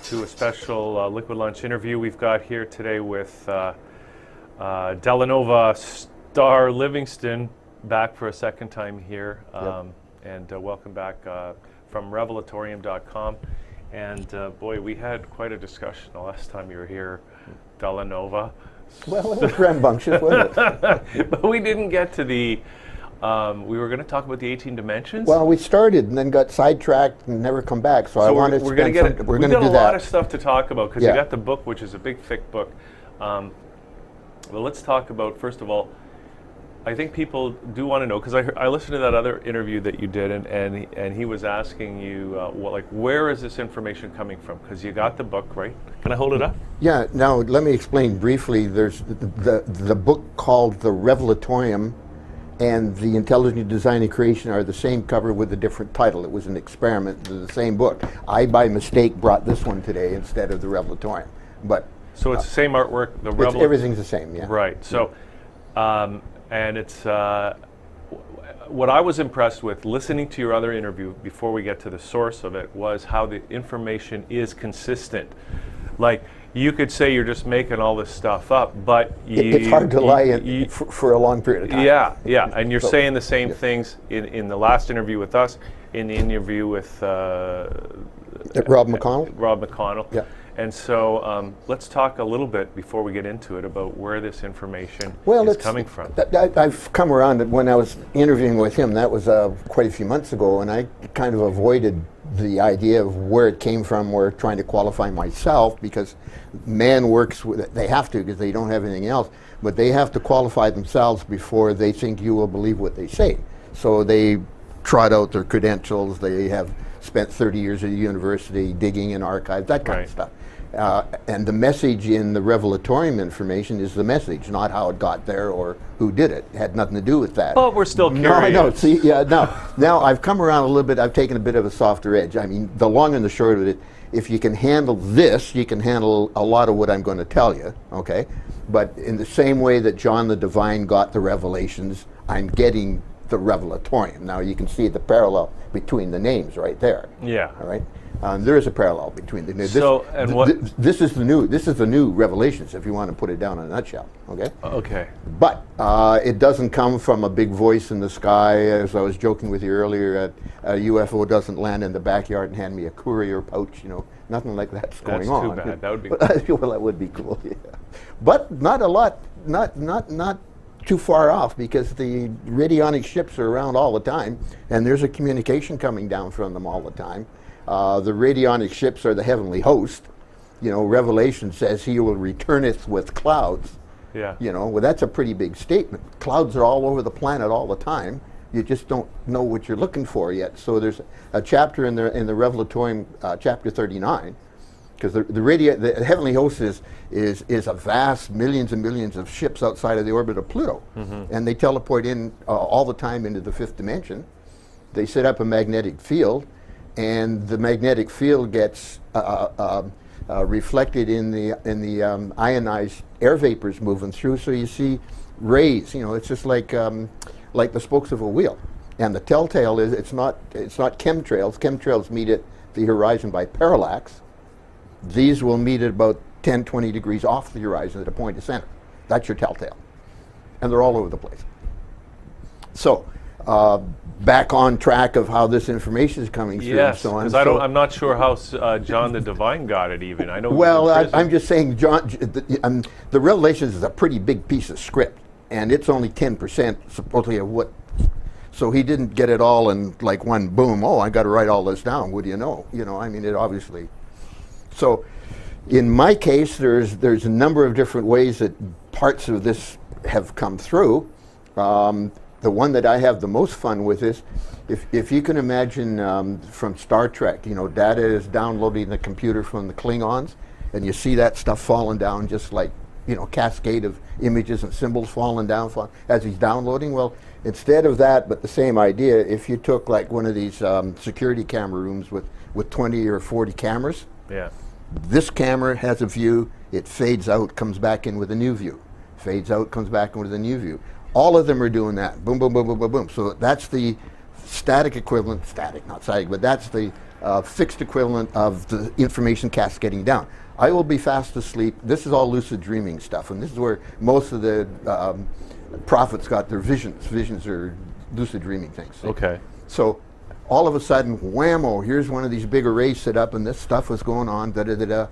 to a special Liquid Lunch interview we've got here today with Delanova Star Livingston, back for a second time here. And welcome back from Revelatorium.com. And boy, we had quite a discussion the last time you were here, Delanova. Well, it was rambunctious, wasn't it? But we didn't get to the, we were going to talk about the 18 dimensions. Well, we started and then got sidetracked and never come back. So I wanted to we're going to get we're going to do that. We've got a lot of stuff to talk about because you got the book, which is a big, thick book. Well, let's talk about, first of all, I think people do want to know, because I listened to that other interview that you did, and he was asking you, where is this information coming from? Because you got the book, right? Can I hold it up? Yeah. Now, let me explain briefly. There's the book called The Revelatorium, and the Intelligent Design and Creation are the same cover with a different title. It was an experiment to the same book. I, by mistake, brought this one today instead of The Revelatorium. But so it's the same artwork. Everything's the same. Yeah. Right. So. And it's what I was impressed with listening to your other interview before we get to the source of it was how the information is consistent. Like, you could say you're just making all this stuff up, but it's hard to lie for a long period of time. Yeah, and you're saying the same things in the last interview with us, in the interview with Rob McConnell. Yeah. And so let's talk a little bit before we get into it about where this information is coming from. I've come around. When I was interviewing with him, that was quite a few months ago, and I kind of avoided the idea of where it came from or trying to qualify myself, because man works with it. They have to, because they don't have anything else, but they have to qualify themselves before they think you will believe what they say. So they trot out their credentials. They have spent 30 years at a university digging in archives, that kind of stuff. And the message in the Revelatorium information is the message, not how it got there or who did it. It had nothing to do with that. But we're still curious. No, I know. See, now I've come around a little bit. I've taken a bit of a softer edge. I mean, the long and the short of it, if you can handle this, you can handle a lot of what I'm going to tell you, okay? But in the same way that John the Divine got the revelations, I'm getting the Revelatorium. Now you can see the parallel between the names right there. Yeah. All right. There is a parallel between the names. This is the new Revelations, if you want to put it down in a nutshell. Okay. Okay. But it doesn't come from a big voice in the sky. As I was joking with you earlier, a UFO doesn't land in the backyard and hand me a courier pouch. You know, nothing like that's going on. That's too bad. That would be cool. Well, that would be cool. Yeah. But not a lot. Not too far off, because the Radionnic ships are around all the time, and there's a communication coming down from them all the time. The Radionnic ships are the heavenly host. You know, Revelation says he will returneth with clouds. Yeah. You know, well, that's a pretty big statement. Clouds are all over the planet all the time. You just don't know what you're looking for yet. So there's a chapter in the Revelatorium, chapter 39, because the heavenly host is a vast millions and millions of ships outside of the orbit of Pluto, and they teleport in all the time into the fifth dimension. They set up a magnetic field, and the magnetic field gets reflected in the ionized air vapors moving through. So you see rays. You know, it's just like the spokes of a wheel. And the telltale is it's not chemtrails. Chemtrails meet at the horizon by parallax. These will meet at about 10, 20 degrees off the horizon at a point of center. That's your telltale. And they're all over the place. So, back on track of how this information is coming through and so on. Because I'm not sure how John the Divine got it even. I know. Well, I'm just saying, John, the Revelations is a pretty big piece of script, and it's only 10% supposedly of what. So he didn't get it all in like one boom. Oh, I got to write all this down. What do you know? You know, I mean, it obviously. So, in my case, there's a number of different ways that parts of this have come through. The one that I have the most fun with is, if you can imagine from Star Trek, you know, data is downloading the computer from the Klingons, and you see that stuff falling down just like, you know, cascade of images and symbols falling down as he's downloading. Well, instead of that, but the same idea, if you took like one of these security camera rooms with 20 or 40 cameras, this camera has a view, it fades out, comes back in with a new view. Fades out, comes back in with a new view. All of them are doing that. Boom, boom, boom, boom, boom, boom. So that's the static equivalent, static, not static, but that's the fixed equivalent of the information cascading down. I will be fast asleep. This is all lucid dreaming stuff, and this is where most of the prophets got their visions. Visions are lucid dreaming things. Okay. So all of a sudden, whammo, here's one of these big arrays set up, and this stuff was going on, da-da-da-da.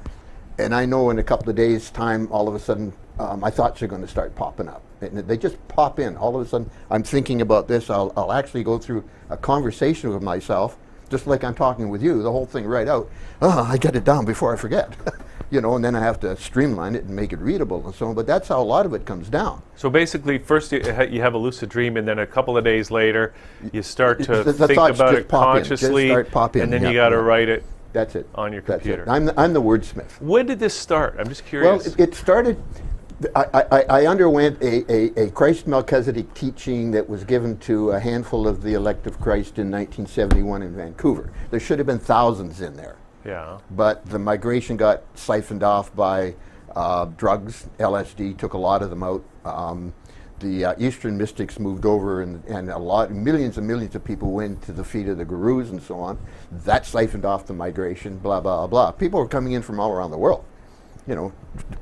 And I know in a couple of days' time, all of a sudden, my thoughts are going to start popping up. And they just pop in. All of a sudden, I'm thinking about this. I'll actually go through a conversation with myself, just like I'm talking with you, the whole thing right out. I get it down before I forget. And then I have to streamline it and make it readable and so on. But that's how a lot of it comes down. So basically, first you have a lucid dream, and then a couple of days later, you start to the think thoughts about just it pop in. consciously, Just start popping. and then you got to write it. That's it. On your That's computer. it. I'm the wordsmith. When did this start? I'm just curious. Well, it started. I underwent a Christ Melchizedek teaching that was given to a handful of the elect of Christ in 1971 in Vancouver. There should have been thousands in there. Yeah. But the migration got siphoned off by drugs. LSD took a lot of them out. The Eastern mystics moved over, and millions and millions of people went to the feet of the gurus and so on. That siphoned off the migration. Blah blah blah. People were coming in from all around the world.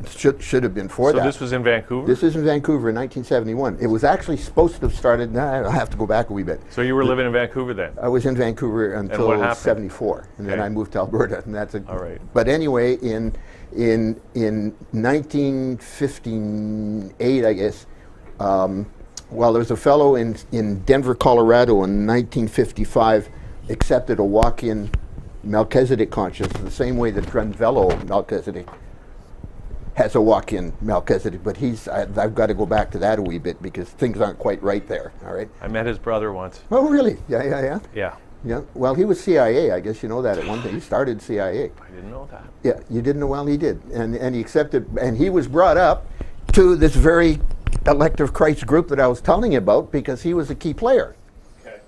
Should have been for that. So this was in Vancouver? This is in Vancouver in 1971. It was actually supposed to have started. I have to go back a wee bit. So you were living in Vancouver then? I was in Vancouver until 74, and then I moved to Alberta, and that's it. All right. But anyway, in 1958, I guess. There was a fellow in Denver, Colorado, in 1955, accepted a walk-in Melchizedek consciousness the same way that Drunvalo Melchizedek has a walk-in Melchizedek, but I've got to go back to that a wee bit because things aren't quite right there. All right. I met his brother once. Oh, really? Yeah. Yeah. Yeah. Well, he was CIA. I guess you know that at one time. He started CIA. I didn't know that. Yeah, you didn't know. Well, he did, and he accepted, and he was brought up to this very elect of Christ group that I was telling you about because he was a key player. Okay.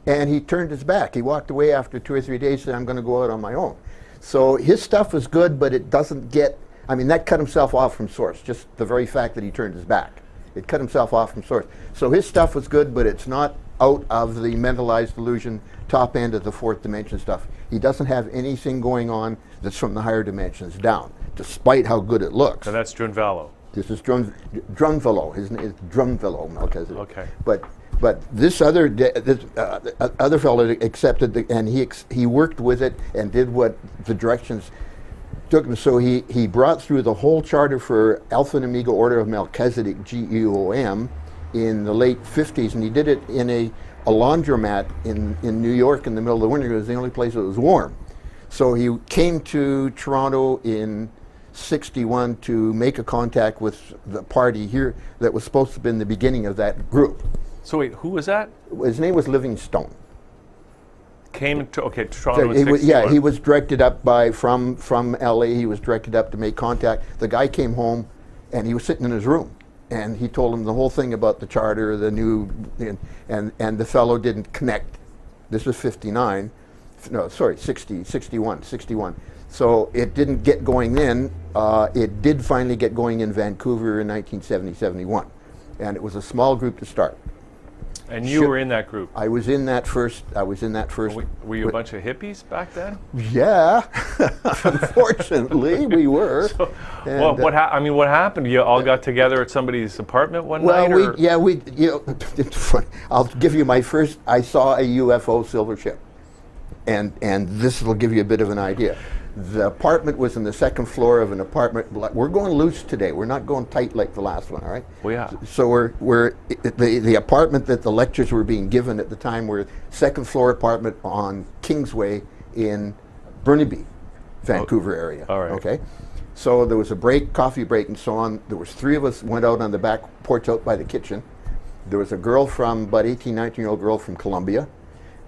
And he turned his back. He walked away after 2 or 3 days and said, I'm going to go out on my own. So his stuff was good, but it doesn't get, that cut himself off from source, just the very fact that he turned his back. It cut himself off from source. So his stuff was good, but it's not out of the mentalized delusion, top end of the fourth dimension stuff. He doesn't have anything going on that's from the higher dimensions down, despite how good it looks. So that's Drunvalo. This is Drunvalo. His name is Drunvalo Melchizedek. Okay. But this other other fellow accepted and he worked with it and did what the directions took him. So he brought through the whole charter for Alpha and Omega Order of Melchizedek, GEOM, in the late 50s, and he did it in a laundromat in New York in the middle of the winter. It was the only place that was warm. So he came to Toronto in 61 to make a contact with the party here that was supposed to have been the beginning of that group. So wait, who was that? His name was Livingstone. Came to Toronto in 61. Yeah, he was directed up from LA. He was directed up to make contact. The guy came home, and he was sitting in his room, and he told him the whole thing about the charter, the new, and the fellow didn't connect. This was 59. No, sorry, 61. So it didn't get going then. It did finally get going in Vancouver in 1970-71. And it was a small group to start. And you were in that group? I was in that first. Were you a bunch of hippies back then? Yeah. Unfortunately, we were. So, what happened? You all got together at somebody's apartment one night? It's funny. I'll give you my first. I saw a UFO silver ship. And this will give you a bit of an idea. The apartment was in the second floor of an apartment. We're going loose today. We're not going tight like the last one, all right? Well, yeah. So we're the apartment that the lectures were being given at the time were second floor apartment on Kingsway in Burnaby, Vancouver area. All right. Okay. So there was a coffee break and so on. There was 3 of us went out on the back porch out by the kitchen. There was a girl about 18, 19-year-old girl from Colombia.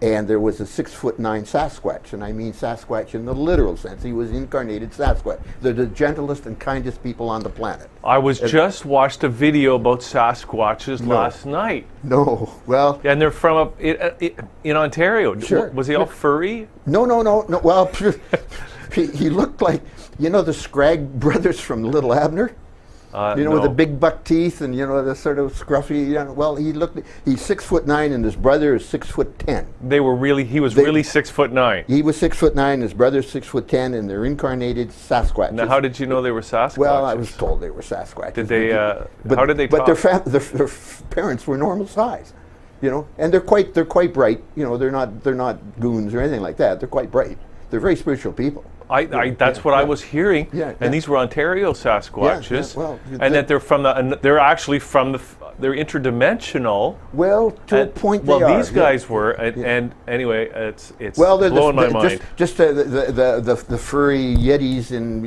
And there was a 6'9" Sasquatch, and I mean Sasquatch in the literal sense. He was incarnated Sasquatch. They're the gentlest and kindest people on the planet. I just watched a video about Sasquatches last night. No, well. And they're from in Ontario. Sure. Was he all furry? No. Well, he looked like, the Scragg brothers from Little Abner? with the big buck teeth and the sort of scruffy. Well, he's 6'9" and his brother is 6'10". He was really 6'9". He was 6'9". His brother's 6'10", and they're incarnated Sasquatches. Now, how did you know they were Sasquatches? Well, I was told they were Sasquatches. Did they? How did they talk? But their parents were normal size, and they're quite bright. They're not goons or anything like that. They're quite bright. They're very spiritual people. That's what I was hearing. And these were Ontario Sasquatches. And that they're actually they're interdimensional. Well, to a point they are. Well, these guys were, and anyway, it's blowing my mind. Just the furry yetis, and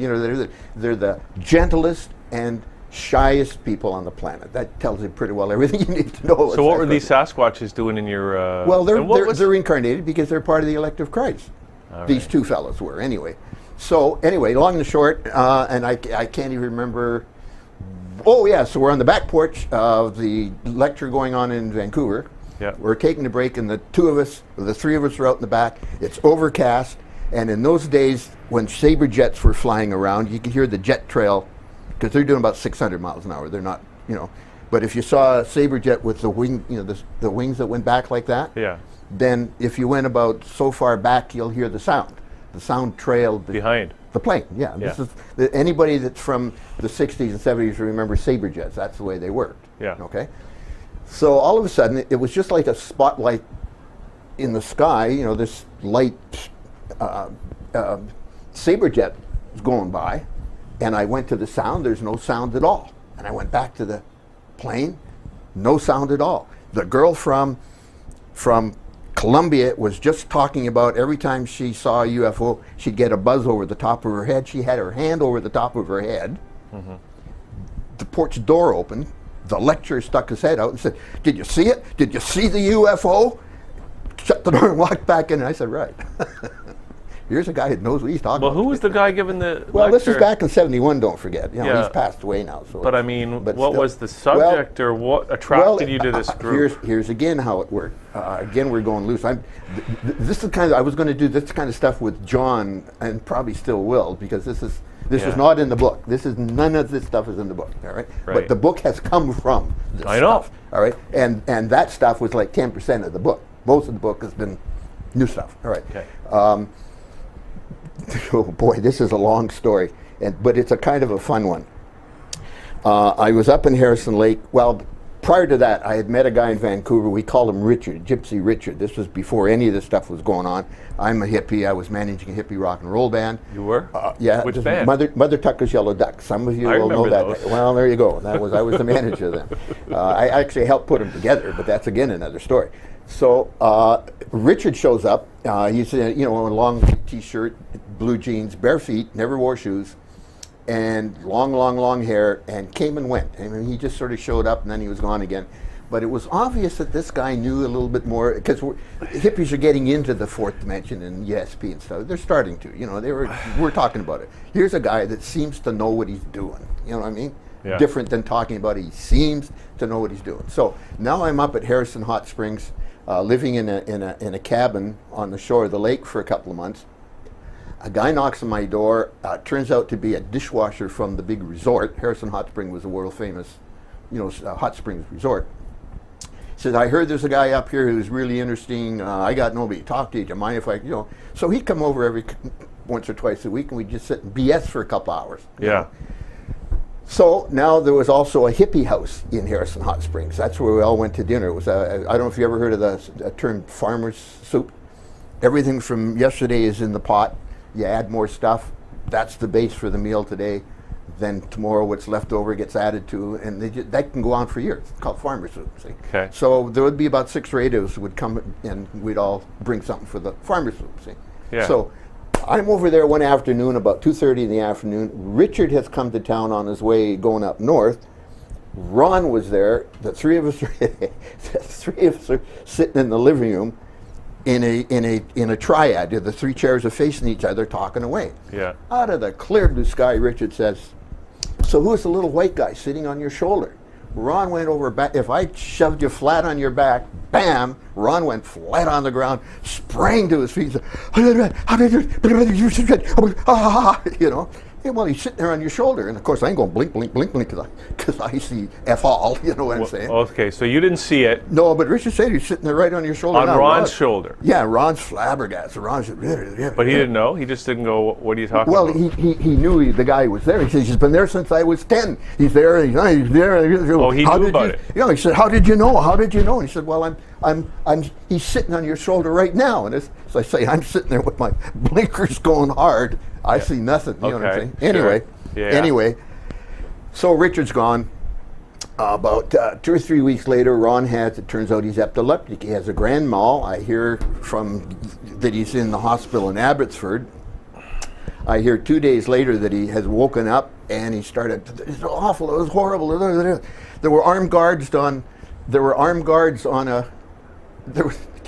they're the gentlest and shyest people on the planet. That tells you pretty well everything you need to know. So what were these Sasquatches doing in your? Well, they're incarnated because they're part of the elect of Christ. These two fellows were, anyway. So, anyway, long and short, and I can't even remember. Oh, yeah, so we're on the back porch of the lecture going on in Vancouver. Yeah. We're taking a break, and the three of us are out in the back. It's overcast, and in those days, when Sabre jets were flying around, you could hear the jet trail, because they're doing about 600 miles an hour. They're not, but if you saw a Sabre jet with the wing, the wings that went back like that, then if you went about so far back, you'll hear the sound. The sound trailed behind the plane. Yeah. This is anybody that's from the 60s and 70s remember Sabre jets. That's the way they worked. Yeah. Okay. So all of a sudden, it was just like a spotlight in the sky. This light Sabre jet was going by, and I went to the sound. There's no sound at all. And I went back to the plane. No sound at all. The girl from Columbia was just talking about every time she saw a UFO, she'd get a buzz over the top of her head. She had her hand over the top of her head. Mm-hmm. The porch door opened. The lecturer stuck his head out and said, "Did you see it? Did you see the UFO?" Shut the door and walked back in. And I said, "Right." Here's a guy who knows what he's talking about. Well, who was the guy giving the Well, lecture? This was back in 71, don't forget. He's passed away now. So but I mean, what was the subject, or what attracted you to this group? Here's again how it worked. Again, we're going loose. This is I was going to do this kind of stuff with John, and probably still will, because this is not in the book. None of this stuff is in the book. All right. But the book has come from this stuff. All right. And that stuff was like 10% of the book. Most of the book has been new stuff. All right. Okay. Oh boy, this is a long story, but it's a kind of a fun one. I was up in Harrison Lake. Well, prior to that, I had met a guy in Vancouver. We called him Richard, Gypsy Richard. This was before any of this stuff was going on. I'm a hippie. I was managing a hippie rock and roll band. You were? Yeah. Which band? Mother Tucker's Yellow Duck. Some of you will know that. Those. Well, there you go. I was the manager then. I actually helped put them together, but that's again another story. So Richard shows up. He's in a long T-shirt, blue jeans, bare feet, never wore shoes, and long hair, and came and went. I mean, he just sort of showed up and then he was gone again. But it was obvious that this guy knew a little bit more, because hippies are getting into the fourth dimension and ESP and stuff. They're starting to. We're talking about it. Here's a guy that seems to know what he's doing. You know what I mean? Yeah. Different than talking about it. He seems to know what he's doing. So now I'm up at Harrison Hot Springs, living in a cabin on the shore of the lake for a couple of months. A guy knocks on my door. Turns out to be a dishwasher from the big resort. Harrison Hot Springs was a world famous, hot springs resort. Says, "I heard there's a guy up here who's really interesting. I got nobody to talk to. Do you mind if I, So he'd come over once or twice a week, and we'd just sit and BS for a couple hours. Yeah. So now there was also a hippie house in Harrison Hot Springs. That's where we all went to dinner. It was I don't know if you ever heard of the term farmer's soup. Everything from yesterday is in the pot. You add more stuff. That's the base for the meal today. Then tomorrow what's left over gets added to, and that can go on for years. It's called farmer's soup, see? Okay. So there would be about 6 radios would come, and we'd all bring something for the farmer's soup, see? Yeah. So I'm over there one afternoon, about 2:30 in the afternoon. Richard has come to town on his way going up north. Ron was there. The three of us are sitting in the living room in a triad. The 3 chairs are facing each other, talking away. Yeah. Out of the clear blue sky, Richard says, "So who's the little white guy sitting on your shoulder?" Ron went over back. If I shoved you flat on your back, bam, Ron went flat on the ground, sprang to his feet, said, Yeah, well, he's sitting there on your shoulder, and of course I ain't going blink, blink, blink, blink, because I see F all, you know what I'm saying? Okay, so you didn't see it. No, but Richard said he's sitting there right on your shoulder. On Ron's shoulder. Yeah, Ron's flabbergasted. Ron said, yeah. But he didn't know? He just didn't go, what are you talking about? Well, he knew the guy was there. He says, he's been there since I was 10. He's there, he's there. Oh, he knew about it. Yeah, he said, how did you know? How did you know? And he said, well, he's sitting on your shoulder right now. And so I say, I'm sitting there with my blinkers going hard. I see nothing. You know what I'm saying? Sure. Anyway, so Richard's gone. About 2 or 3 weeks later, it turns out he's epileptic. He has a grand mal. I hear that he's in the hospital in Abbotsford. I hear 2 days later that he has woken up and he started, it's awful, it was horrible. There were armed guards on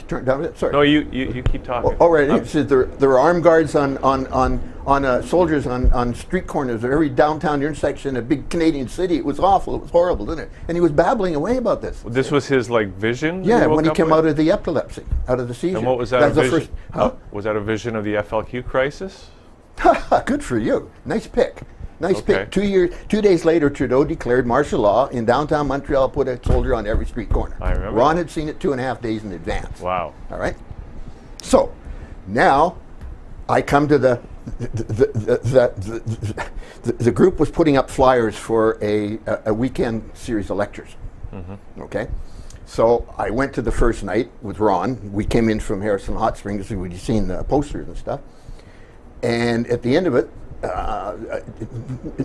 turn down it. Sorry. No, you keep talking. All right. It says there were armed guards on soldiers on street corners of every downtown intersection, a big Canadian city. It was awful. It was horrible, didn't it? And he was babbling away about this. This was his vision. Yeah, when he came out of the epilepsy, out of the seizure. And what was that? Vision? Was that a vision of the FLQ crisis? Good for you. Nice pick. Nice pick. 2 days later, Trudeau declared martial law in downtown Montreal, put a soldier on every street corner. I remember. Ron had seen it 2.5 days in advance. Wow. All right. So now I come to the group was putting up flyers for a weekend series of lectures. Mm-hmm. Okay. So I went to the first night with Ron. We came in from Harrison Hot Springs. We'd seen the posters and stuff. And at the end of it,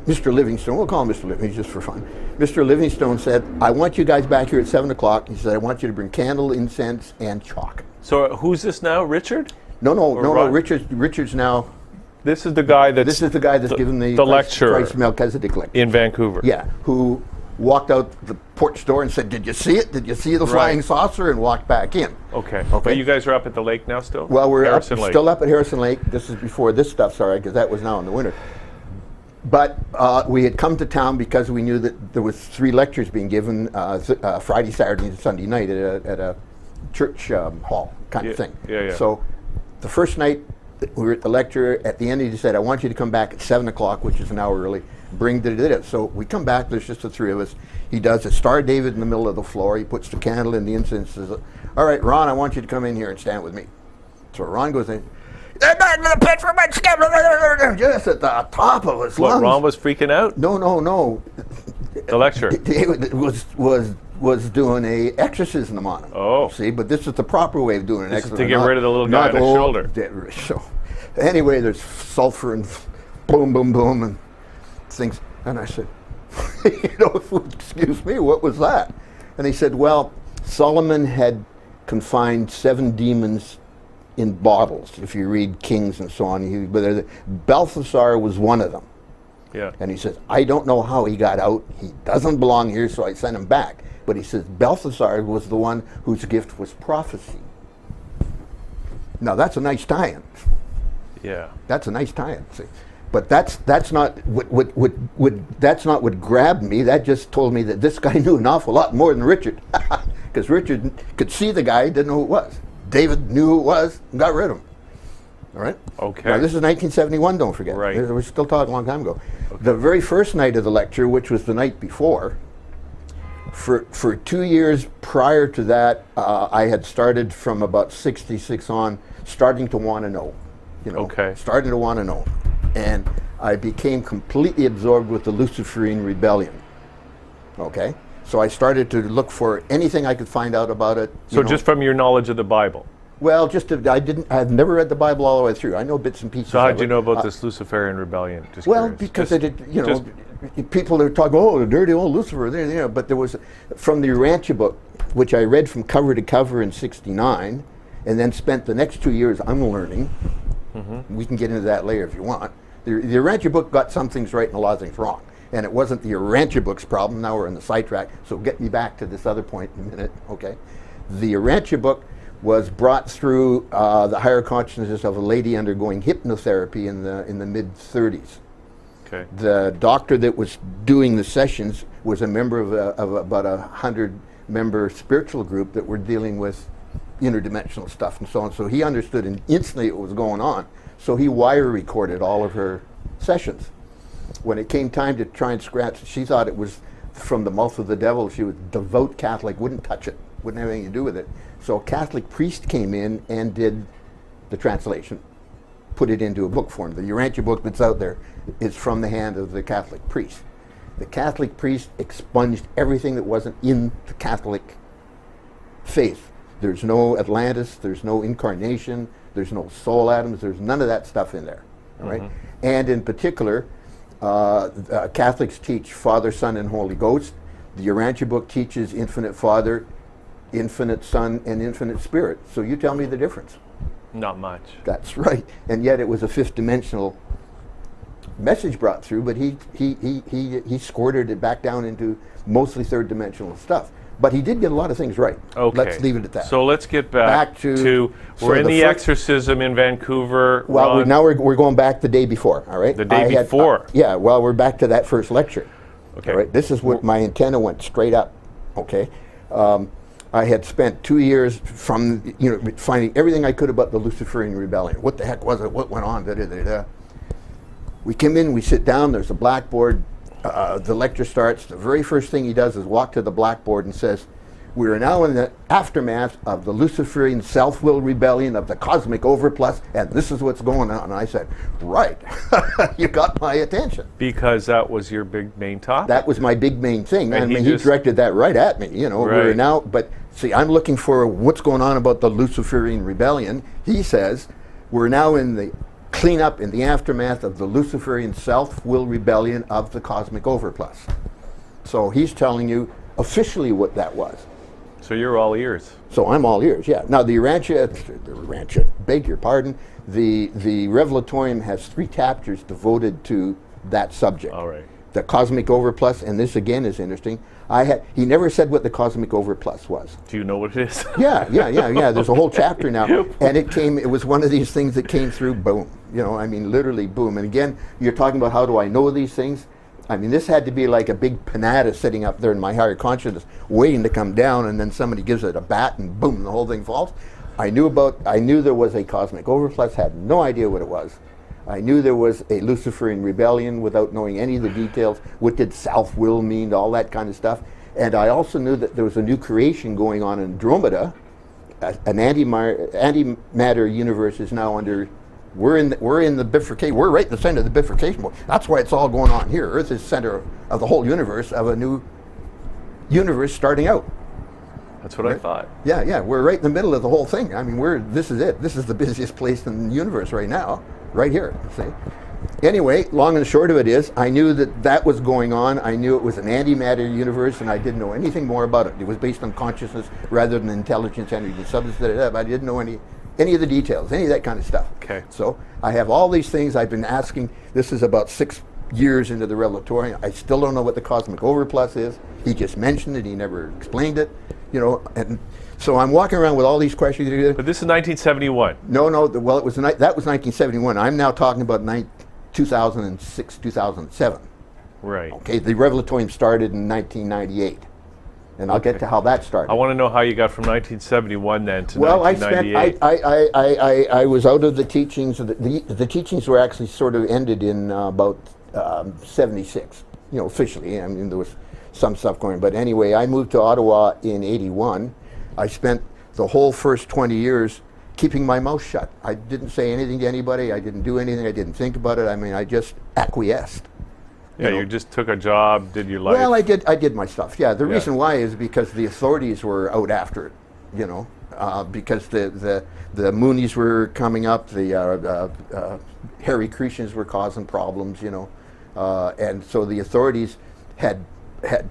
Mr. Livingstone, we'll call him Mr. Livingstone just for fun. Mr. Livingstone said, I want you guys back here at 7 o'clock. He said, I want you to bring candle, incense, and chalk. So who's this now, Richard? No. Richard's now... This is the guy that's given the lecture Christ Melchizedek lecture. In Vancouver. Yeah, who walked out the porch door and said, did you see it? Did you see the flying saucer? And walked back in. Okay. But you guys are up at the lake now still? Well, we're still up at Harrison Lake. This is before this stuff started, because that was now in the winter. But we had come to town because we knew that there was 3 lectures being given Friday, Saturday, and Sunday night at a church hall kind of thing. Yeah. So the first night we were at the lecture, at the end he said, I want you to come back at 7 o'clock, which is an hour early. Bring the So we come back, there's just the 3 of us. He does a Star of David in the middle of the floor. He puts the candle in the incense. Says, all right, Ron, I want you to come in here and stand with me. So Ron goes in. Back to the pit for my scab. Just at the top of his lungs. Ron was freaking out? No. The lecturer. David was doing a exorcism on him. Oh. See, but this is the proper way of doing an exorcism. To get rid of the little guy on his shoulder. So anyway, there's sulfur and boom, boom, boom, and things. And I said, excuse me, what was that? And he said, well, Solomon had confined 7 demons in bottles. If you read Kings and so on, but Balthasar was one of them. Yeah. And he says, I don't know how he got out. He doesn't belong here, so I sent him back. But he says, Balthasar was the one whose gift was prophecy. Now, that's a nice tie-in. Yeah. That's a nice tie-in. See? But that's not what grabbed me. That just told me that this guy knew an awful lot more than Richard. Because Richard could see the guy, didn't know who it was. David knew who it was and got rid of him. All right? Okay. Now, this is 1971, don't forget. Right. We're still talking a long time ago. Okay. The very first night of the lecture, which was the night before, for 2 years prior to that, I had started from about 66 on, starting to want to know. Starting to want to know. And I became completely absorbed with the Luciferian rebellion. Okay? So I started to look for anything I could find out about it. So just from your knowledge of the Bible? Well, I've never read the Bible all the way through. I know bits and pieces. So how did you know about this Luciferian rebellion? Just well, curious. Because people are talking, the dirty old Lucifer, but there was, from the Urantia book, which I read from cover to cover in '69, and then spent the next 2 years unlearning. Mm-hmm. We can get into that later if you want. The Urantia book got some things right and a lot of things wrong. And it wasn't the Urantia book's problem. Now we're in the sidetrack. So get me back to this other point in a minute, okay? The Urantia book was brought through the higher consciousness of a lady undergoing hypnotherapy in the mid-30s. Okay. The doctor that was doing the sessions was a member of about 100-member spiritual group that were dealing with interdimensional stuff and so on. So he understood instantly what was going on. So he wire recorded all of her sessions. when it came time to try and scratch, she thought it was from the mouth of the devil. She was a devout Catholic, wouldn't touch it, wouldn't have anything to do with it. So a Catholic priest came in and did the translation, put it into a book form. The Urantia book that's out there is from the hand of the Catholic priest. The Catholic priest expunged everything that wasn't in the Catholic faith. There's no Atlantis, there's no incarnation, there's no soul atoms, there's none of that stuff in there. All right? And in particular, Catholics teach Father, Son, and Holy Ghost. The Urantia book teaches infinite Father, infinite Son, and infinite Spirit. So you tell me the difference. Not much. That's right. And yet it was a fifth dimensional message brought through, but he squirted it back down into mostly third dimensional stuff. But he did get a lot of things right. Okay. Let's leave it at that. So let's get back to we're in the exorcism in Vancouver. Well, now we're going back the day before, all right? The day before? Yeah, well, we're back to that first lecture. Okay. All right? This is what my antenna went straight up, okay? I had spent 2 years from, finding everything I could about the Luciferian rebellion. What the heck was it? What went on? Da-da-da-da. We come in, we sit down, there's a blackboard. The lecture starts. The very first thing he does is walk to the blackboard and says, we are now in the aftermath of the Luciferian self-will rebellion of the cosmic overplus, and this is what's going on. And I said, right, you got my attention. Because that was your big main topic? That was my big main thing. And he directed that right at me, Right. We're now, but see, I'm looking for what's going on about the Luciferian rebellion. He says, we're now in the cleanup in the aftermath of the Luciferian self-will rebellion of the cosmic overplus. So he's telling you officially what that was. So you're all ears. So I'm all ears, yeah. Now the Urantia, beg your pardon, the Revelatorium has 3 chapters devoted to that subject. All right. The cosmic overplus, and this again is interesting. He never said what the cosmic overplus was. Do you know what it is? Yeah. There's a whole chapter now, and it was one of these things that came through, boom. Literally boom. And again, you're talking about how do I know these things? This had to be like a big pinata sitting up there in my higher consciousness, waiting to come down, and then somebody gives it a bat, and boom, the whole thing falls. I knew there was a cosmic overplus, had no idea what it was. I knew there was a Luciferian rebellion without knowing any of the details. What did self-will mean, all that kind of stuff. And I also knew that there was a new creation going on in Andromeda. An antimatter universe is now under. We're in the bifurcation. We're right in the center of the bifurcation. That's why it's all going on here. Earth is center of the whole universe, of a new universe starting out. That's what I thought. Yeah. We're right in the middle of the whole thing. This is it. This is the busiest place in the universe right now. Right here, see? Anyway, long and short of it is, I knew that was going on. I knew it was an antimatter universe, and I didn't know anything more about it. It was based on consciousness rather than intelligence, energy, substance, but I didn't know any of the details, any of that kind of stuff. Okay. So I have all these things I've been asking. This is about 6 years into the Revelatorium. I still don't know what the cosmic overplus is. He just mentioned it. He never explained it, and so I'm walking around with all these questions. But this is 1971. No. Well, that was 1971. I'm now talking about 2006, 2007. Right. Okay. The Revelatorium started in 1998, and I'll get to how that started. I want to know how you got from 1971 then to 1998. I was out of the teachings. The teachings were actually sort of ended in about 76. Officially. There was some stuff going. But anyway, I moved to Ottawa in '81. I spent the whole first 20 years keeping my mouth shut. I didn't say anything to anybody. I didn't do anything. I didn't think about it. I just acquiesced. You just took a job, did your life? Well, I did my stuff. Yeah, the reason why is because the authorities were out after it. Because the Moonies were coming up, the Hare Krishnas were causing problems. And so the authorities had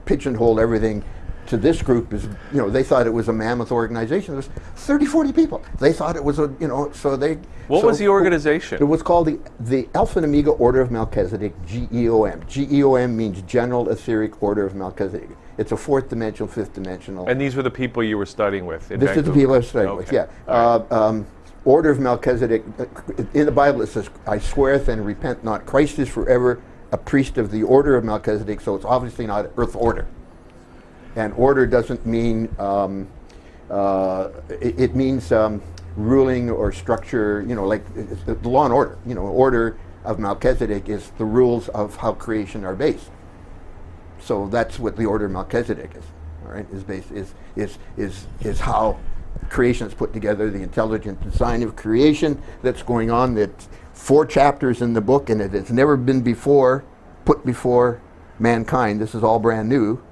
pigeonholed everything to this group. They thought it was a mammoth organization. There was 30, 40 people. They thought it was so they... What was the organization? It was called the Alpha and Omega Order of Melchizedek, GEOM. GEOM means General Etheric Order of Melchizedek. It's a 4th dimensional, 5th dimensional. And these were the people you were studying with in This Vancouver? is the people I was studying with, yeah. Right. Order of Melchizedek, in the Bible it says, I sweareth and repent not. Christ is forever a priest of the Order of Melchizedek, so it's obviously not an earth order. And order doesn't mean, it means ruling or structure, like the law and order, order, of Melchizedek is the rules of how creation are based. So that's what the order of Melchizedek is. All right, is based is how creation is put together, the intelligent design of creation that's going on. That's 4 chapters in the book, and it has never been put before mankind. This is all brand new.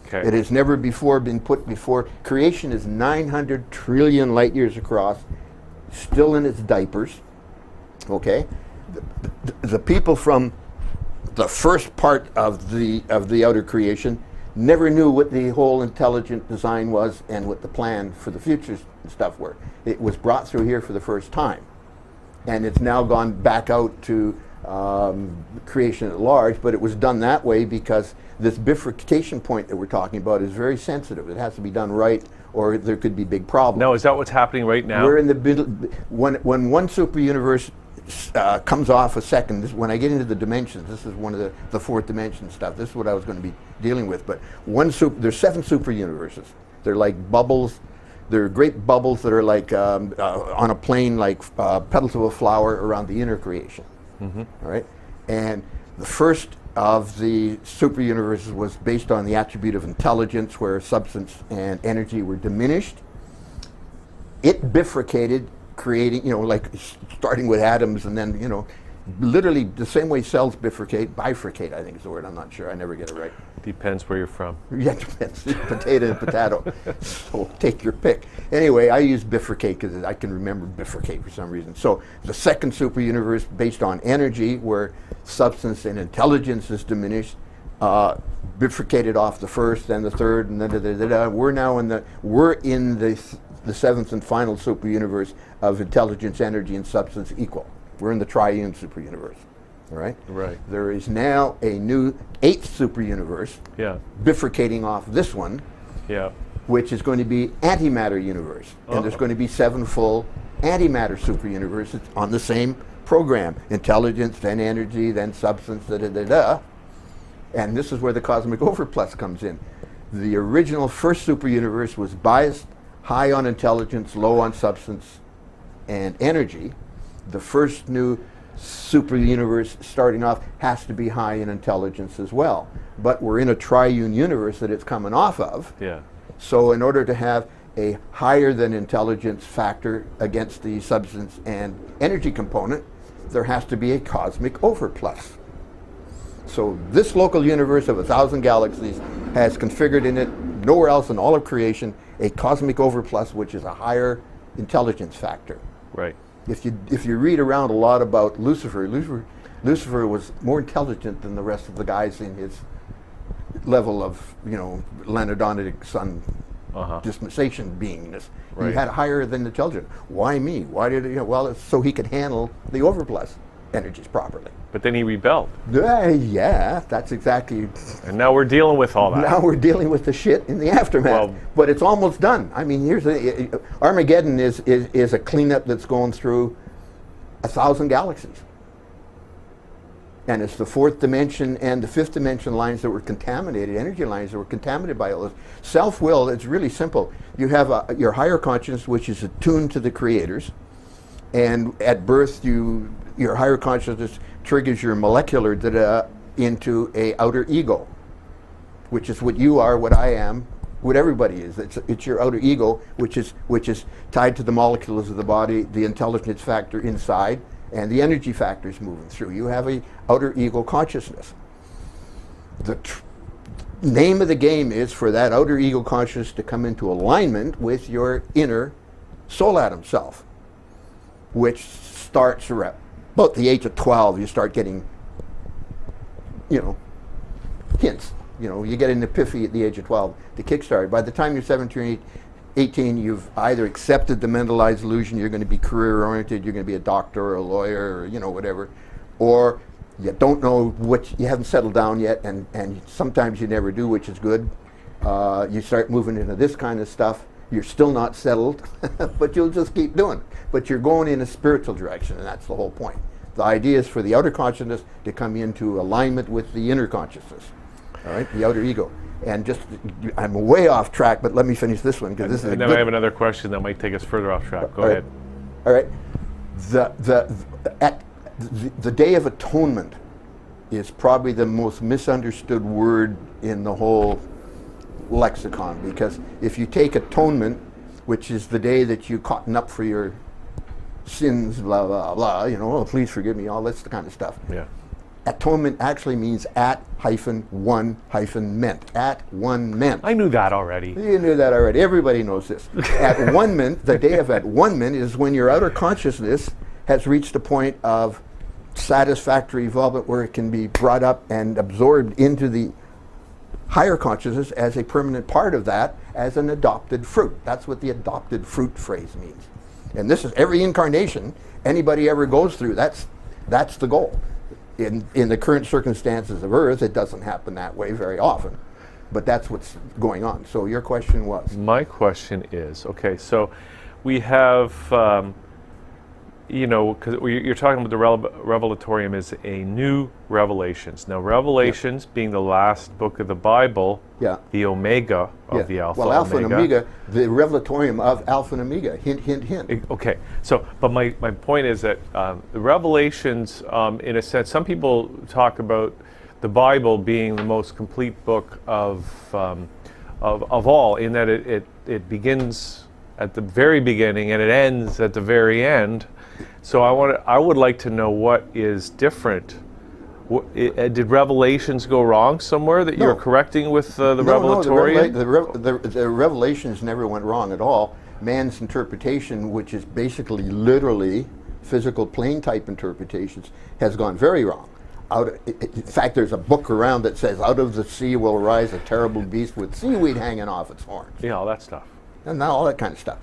Okay. It has never before been put before. Creation is 900 trillion light years across, still in its diapers. Okay, the people from the first part of the outer creation never knew what the whole intelligent design was and what the plan for the future stuff were. It was brought through here for the first time, and it's now gone back out to creation at large, but it was done that way because this bifurcation point that we're talking about is very sensitive. It has to be done right, or there could be big problems. Now, is that what's happening right now? We're in the middle. When one super universe comes off a second, when I get into the dimensions, this is one of the 4th dimension stuff. This is what I was going to be dealing with. But there's 7 super universes. They're like bubbles. They're great bubbles that are like on a plane, like petals of a flower around the inner creation. Mm-hmm. All right, and the first of the super universes was based on the attribute of intelligence, where substance and energy were diminished. It bifurcated, creating, like starting with atoms, and then, literally the same way cells bifurcate, I think is the word. I'm not sure. I never get it right. Depends where you're from. Yeah, it depends. Potato and potato. So take your pick. Anyway, I use bifurcate because I can remember bifurcate for some reason. So the second super universe based on energy, where substance and intelligence is diminished, bifurcated off the first, then the third, and then we're now in the 7th and final super universe of intelligence, energy, and substance equal. We're in the triune super universe. All right? Right. There is now a new 8th super universe, bifurcating off this one, which is going to be antimatter universe. And there's going to be 7 full antimatter super universes on the same program. Intelligence, then energy, then substance, And this is where the cosmic overplus comes in. The original first super universe was biased, high on intelligence, low on substance and energy. The first new super universe starting off has to be high in intelligence as well. But we're in a triune universe that it's coming off of. Yeah. So in order to have a higher than intelligence factor against the substance and energy component, there has to be a cosmic overplus. So this local universe of 1,000 galaxies has configured in it, nowhere else in all of creation, a cosmic overplus, which is a higher intelligence factor. Right. If you read around a lot about Lucifer was more intelligent than the rest of the guys in his level of, Leonardonic sun dispensation beingness. Right. He had higher than intelligence. Why me? Why did he? Well, it's so he could handle the overplus energies properly. But then he rebelled. Yeah, that's exactly. And now we're dealing with all that. Now we're dealing with the shit in the aftermath. Well, but it's almost done. I mean, Armageddon is a cleanup that's going through 1,000 galaxies. And it's the 4th dimension and the 5th dimension lines that were contaminated, energy lines that were contaminated by all this. Self-will, it's really simple. You have your higher consciousness, which is attuned to the creators. And at birth, your higher consciousness triggers your molecular data into a outer ego, which is what you are, what I am, what everybody is. It's your outer ego, which is tied to the molecules of the body, the intelligence factor inside, and the energy factors moving through. You have a outer ego consciousness. The name of the game is for that outer ego consciousness to come into alignment with your inner soul atom self, which starts around about the age of 12. You start getting, hints. You get an epiphany at the age of 12 to kickstart. By the time you're 17 or 18, you've either accepted the mentalized illusion, you're going to be career-oriented, you're going to be a doctor or a lawyer or, whatever, or you don't know you haven't settled down yet, and sometimes you never do, which is good. You start moving into this kind of stuff. You're still not settled, but you'll just keep doing it. But you're going in a spiritual direction, and that's the whole point. The idea is for the outer consciousness to come into alignment with the inner consciousness, all right, the outer ego. And I'm way off track, but let me finish this one, because this is and then I have another question that might take us further off track. Go ahead. All right. The Day of Atonement is probably the most misunderstood word in the whole lexicon, because if you take atonement, which is the day that you cotton up for your sins, blah, blah, blah, oh, please forgive me, all this kind of stuff. Yeah. Atonement actually means @1-ment. @1-ment. I knew that already. You knew that already. Everybody knows this. @1-ment, the day of @1-ment is when your outer consciousness has reached a point of satisfactory involvement where it can be brought up and absorbed into the higher consciousness as a permanent part of that, as an adopted fruit. That's what the adopted fruit phrase means. And this is every incarnation anybody ever goes through. That's the goal. In the current circumstances of Earth, it doesn't happen that way very often, but that's what's going on. So your question was? My question is, okay, so we have, because you're talking about the Revelatorium is a new Revelations. Now, Revelations being the last book of the Bible, the Omega of the Alpha. Well, Alpha and Omega, the Revelatorium of Alpha and Omega. Hint, hint, hint. Okay, so, but my point is that the Revelations, in a sense, some people talk about the Bible being the most complete book of all, in that it begins at the very beginning and it ends at the very end. So I would like to know what is different. Did Revelations go wrong somewhere that you're correcting with the Revelatorium? No, the Revelations never went wrong at all. Man's interpretation, which is basically literally physical plane type interpretations, has gone very wrong. In fact, there's a book around that says, "Out of the sea will arise a terrible beast with seaweed hanging off its horns." Yeah, all that stuff. And all that kind of stuff.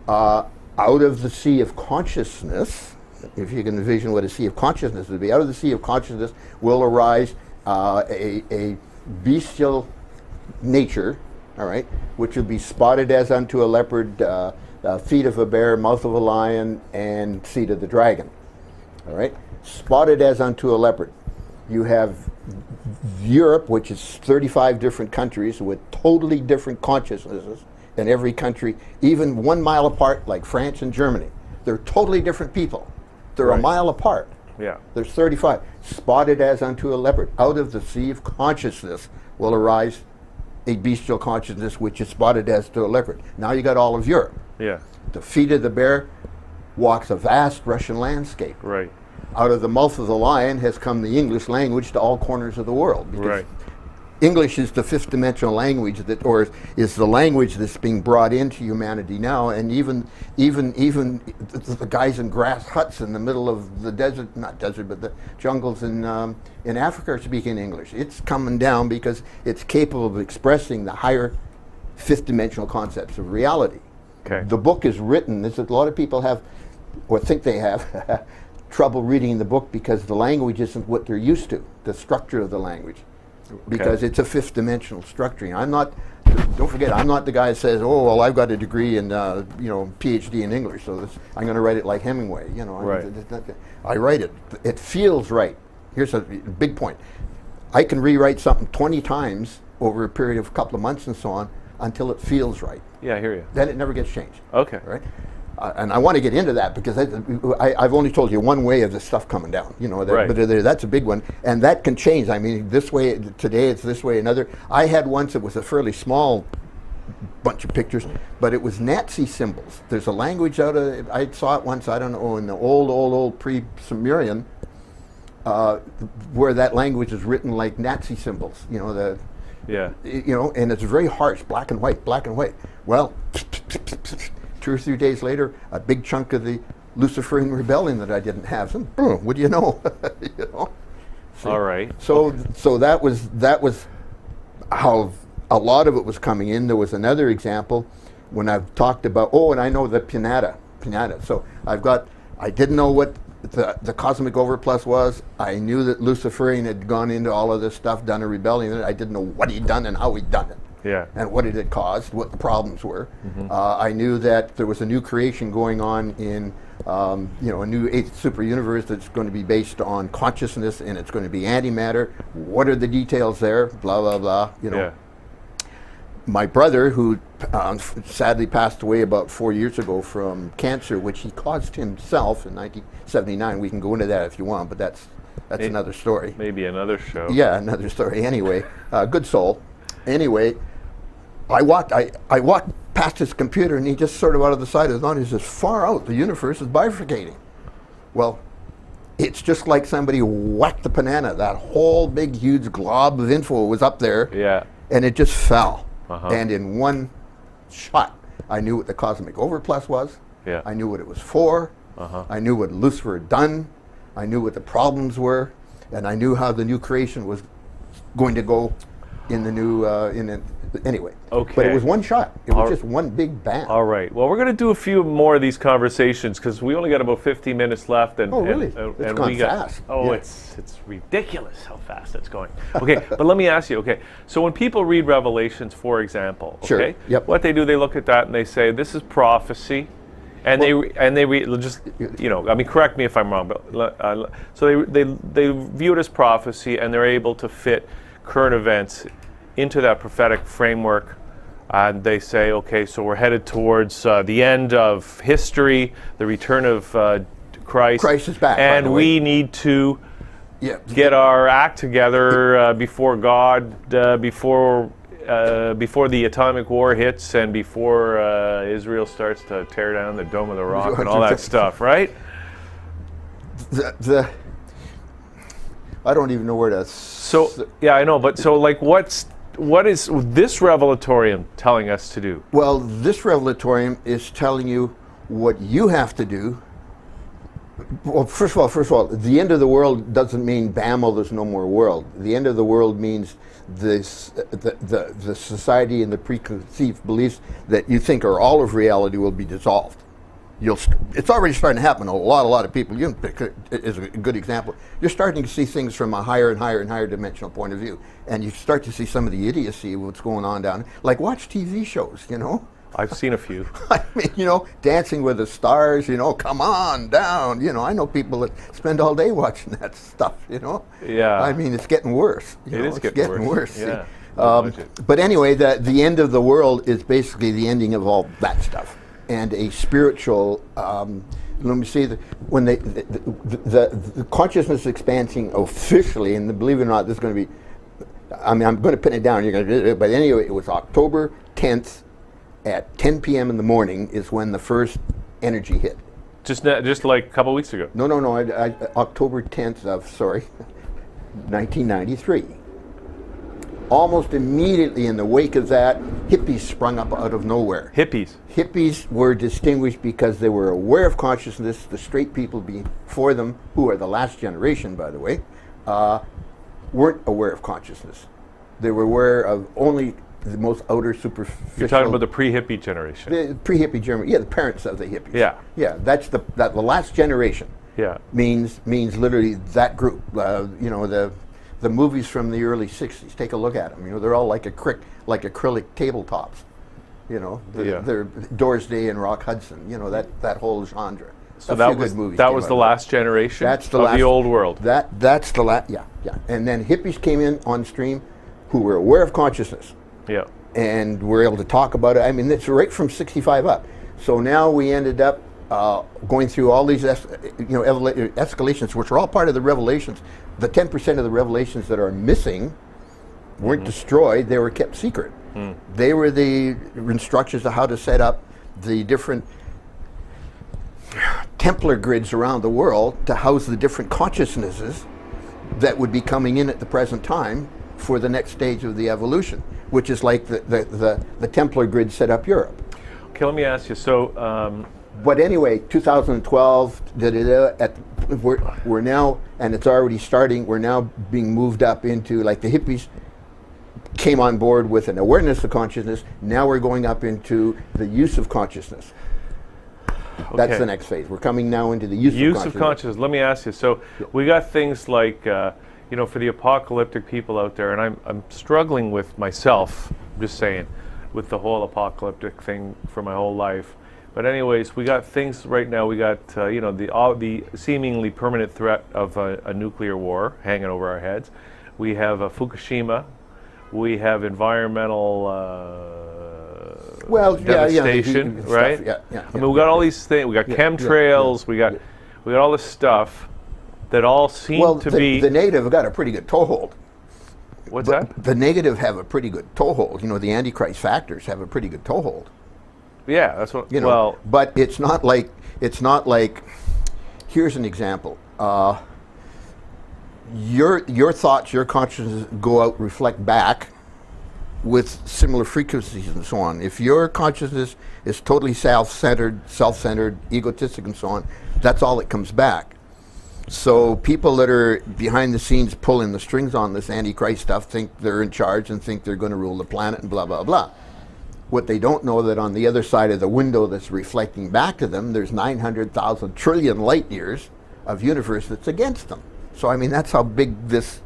Out of the sea of consciousness, if you can envision what a sea of consciousness would be, out of the sea of consciousness will arise a bestial nature, all right, which will be spotted as unto a leopard, feet of a bear, mouth of a lion, and seed of the dragon, all right? Spotted as unto a leopard. You have Europe, which is 35 different countries with totally different consciousnesses. In every country, even 1 mile apart, like France and Germany. They're totally different people. They're a mile apart. Yeah. There's 35. Spotted as unto a leopard. Out of the sea of consciousness will arise a bestial consciousness which is spotted as to a leopard. Now you got all of Europe. Yeah. The feet of the bear walks a vast Russian landscape. Right. Out of the mouth of the lion has come the English language to all corners of the world. Right. English is the fifth dimensional language is the language that's being brought into humanity now, and even the guys in grass huts in the middle of the desert, not desert, but the jungles in Africa are speaking English. It's coming down because it's capable of expressing the higher fifth dimensional concepts of reality. Okay. The book is written, a lot of people have, or think they have, trouble reading the book because the language isn't what they're used to, the structure of the language. Because it's a fifth dimensional structuring. Don't forget, I'm not the guy that says, "Oh, well, I've got a degree in, PhD in English, so I'm going to write it like Hemingway." Right. I write it. It feels right. Here's a big point. I can rewrite something 20 times over a period of a couple of months and so on until it feels right. Yeah, I hear you. Then it never gets changed. Okay. Right? And I want to get into that because I've only told you one way of the stuff coming down, but that's a big one, and that can change. I mean, this way today it's this way another. I had once it was a fairly small bunch of pictures, but it was Nazi symbols. There's a language I saw it once, I don't know, in the old pre-Sumerian, where that language is written like Nazi symbols. And it's very harsh, black and white. Well. 2 or 3 days later, a big chunk of the Luciferian rebellion that I didn't have. So, what do you know? All right. So that was how a lot of it was coming in. There was another example when I've talked about. And I know the pinata. So I didn't know what the cosmic overplus was. I knew that Luciferian had gone into all of this stuff, done a rebellion. I didn't know what he'd done and how he'd done it. Yeah. And what it had caused, what the problems were. Mm-hmm. I knew that there was a new creation going on in, a new eighth super universe that's going to be based on consciousness, and it's going to be antimatter. What are the details there? Blah blah blah. Yeah. my brother, who sadly passed away about 4 years ago from cancer, which he caused himself in 1979. We can go into that if you want, but that's another story. Maybe another show. Yeah, another story. Anyway, good soul. Anyway, I walked past his computer, and he just sort of out of the side of his nose, he says, far out, the universe is bifurcating. Well, it's just like somebody whacked the banana. That whole big, huge glob of info was up there, Yeah. and it just fell. Uh-huh. And in one shot, I knew what the cosmic overplus was. Yeah. I knew what it was for. Uh-huh. I knew what Lucifer had done. I knew what the problems were, and I knew how the new creation was going to go in the new, anyway. Okay. But it was one shot. It was just one big bang. All right. Well, we're going to do a few more of these conversations because we only got about 15 minutes left. And, Oh, really? And It's gone fast. Oh, Yeah. it's ridiculous how fast it's going. Okay, but let me ask you. Okay, so when people read Revelations, for example, okay, Sure. Yep. what they do, they look at that and they say, "This is prophecy." And they read, just, I mean, correct me if I'm wrong, but so they view it as prophecy, and they're able to fit current events into that prophetic framework, and they say, okay, so we're headed towards the end of history, the return of Christ. Christ is back, by and the we way. need to Yeah. get our act together before God, before the atomic war hits, and before Israel starts to tear down the Dome of the Rock and all that stuff, right? I don't even know where to. So yeah, I know, but so like, what is this Revelatorium telling us to do? Well, this Revelatorium is telling you what you have to do. Well, first of all, the end of the world doesn't mean bam, there's no more world. The end of the world means the society and the preconceived beliefs that you think are all of reality will be dissolved. It's already starting to happen. A lot of people. You is a good example. You're starting to see things from a higher and higher and higher dimensional point of view, and you start to see some of the idiocy of what's going on down. Like watch TV shows, I've seen a few. I mean, Dancing with the Stars, come on down. I know people that spend all day watching that stuff, Yeah. I mean, it's getting worse. It's getting worse. Yeah. See. But anyway, the end of the world is basically the ending of all that stuff. And a spiritual, let me see, when the consciousness expansion officially, and believe it or not, this is going to be, I'm going to pin it down, you're going to, but anyway, it was October 10th, at 10 p.m. in the morning is when the first energy hit. Just like a couple weeks ago. No. October 10th of 1993. Almost immediately in the wake of that, hippies sprung up out of nowhere. Hippies. Hippies were distinguished because they were aware of consciousness. The straight people before them, who are the last generation, by the way, weren't aware of consciousness. They were aware of only the most outer superficial. You're talking about the pre-hippie generation. The pre-hippie generation, the parents of the hippies. Yeah. That's the last generation. Yeah. Means literally that group. The movies from the early '60s. Take a look at them. They're all like acrylic tabletops. They're Doors Day and Rock Hudson. That whole genre. So that was the last generation. That's the of last, the old world. That's the last. Yeah. And then hippies came in on stream, who were aware of consciousness. Yeah. And we're able to talk about it. I mean, it's right from 65 up. So now we ended up going through all these escalations, which are all part of the revelations. The 10% of the revelations that are missing weren't destroyed, they were kept secret. They were the instructions of how to set up the different Templar grids around the world to house the different consciousnesses that would be coming in at the present time for the next stage of the evolution, which is like the Templar grid set up Europe. Okay, let me ask you, so... but anyway, 2012, we're now, and it's already starting, we're now being moved up into, like the hippies came on board with an awareness of consciousness, now we're going up into the use of consciousness. Okay. That's the next phase. We're coming now into the use of consciousness. Let me ask you, so we got things like, for the apocalyptic people out there, and I'm struggling with myself, I'm just saying, with the whole apocalyptic thing for my whole life. But anyways, we got things right now. We got the seemingly permanent threat of a nuclear war hanging over our heads. We have Fukushima. We have environmental well, devastation, yeah, right? Stuff, yeah, I mean, we got all these things. We got chemtrails. We got all this stuff that all seem to be. The negative got a pretty good toehold. What's that? The negative have a pretty good toehold. The Antichrist factors have a pretty good toehold. Yeah, that's what. Well, but it's not like. Here's an example. Your thoughts, your consciousness go out, reflect back with similar frequencies and so on. If your consciousness is totally self-centered, egotistic and so on, that's all that comes back. So people that are behind the scenes pulling the strings on this Antichrist stuff think they're in charge and think they're going to rule the planet and blah, blah, blah. What they don't know that on the other side of the window that's reflecting back to them, there's 900,000 trillion light years of universe that's against them. So, I mean, that's how big this